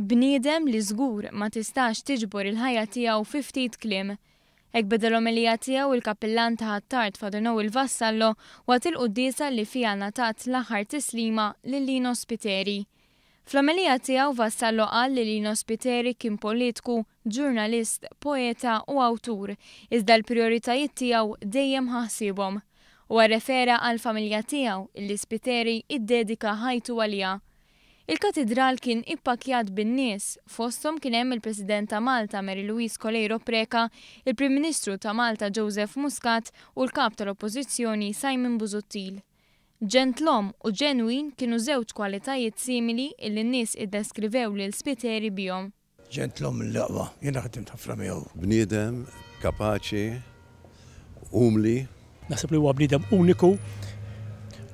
Bniedem li żgur ma tistax tiġbor il-ħajja tiegħu fi ftit kliem. Hekk beda l-omelija tiegħu il-kappillan ta' Ħattart Father Noel Vassallo waqt il-quddiesa li fiha ngħatat l-aħħar tislima lil Lino Spiteri. Fl-omelija tiegħu Vassallo qal li Lino Spiteri kien politiku, ġurnalist, poeta u awtur, iżda l-prijoritajiet tiegħu dejjem ħassibhom. U refera għall-familja tiegħu illi Spiteri iddedika ħajtu għaliha. Il-katedral kien ippakjat bin-nies, fosthom kien hemm il-President ta' Malta Mary Louise Coleiro Preca, il-Prim Ministru ta' Malta Joseph Muscat u l-kap tal-Oppożizzjoni Simon Busuttil. Ġentlom u ġenwin kienu żewġ kwalitajiet simili illi n-nies iddeskrivew lil Spiteri bihom. Ġentlom mill-laqwa, jiena ħadimt ħafna miegħu. Bniedem kapaċi, umli. Naħseb li huwa bniedem uniku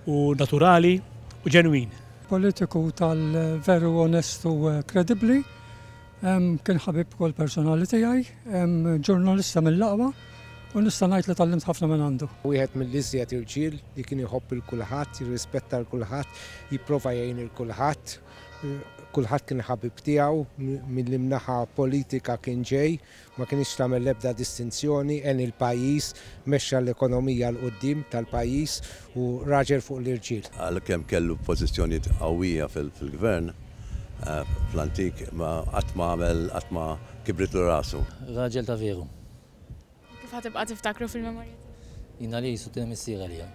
u naturali u ġenwin. Politiku tal-veru onestu kredibbli, kien ħabib kol personali tiegħi, ġurnalista mill-laqwa u nista' ngħid li tallimt ħafna minn għandu. Wieħed mill-iżjed irġiel li kien iħobb il-kulħadd, jirrispetta l-kulħadd, jipprova jgħin il-kulħadd. Kulħadd kien ħabib tiegħu mill-imnaħa politika kien ġej, ma kienx tagħmel l-ebda distinzjoni en il-pajjiż mexxa l-ekonomija l qudiem tal-pajjiż u raġel fuq l-irġiel. Għalkemm kellu pożizzjonijiet qawwija fil-gvern fl-antik ma qatt ma kibritlu rasu. Raġel ta' veru. Kif ħatibqa' tiftakru fil-memorja? Jina li jisu tiem issira liha.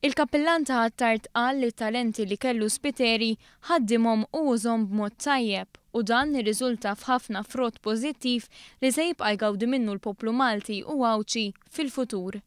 Il-kappillan ta' Ħattart qal li talenti li kellu Spiteri ħaddimhom u użhom b'mod tajjeb u dan irriżulta f'ħafna frott pożittiv li se jibqa' jgawdi minnu l-poplu Malti u Awċi fil-futur.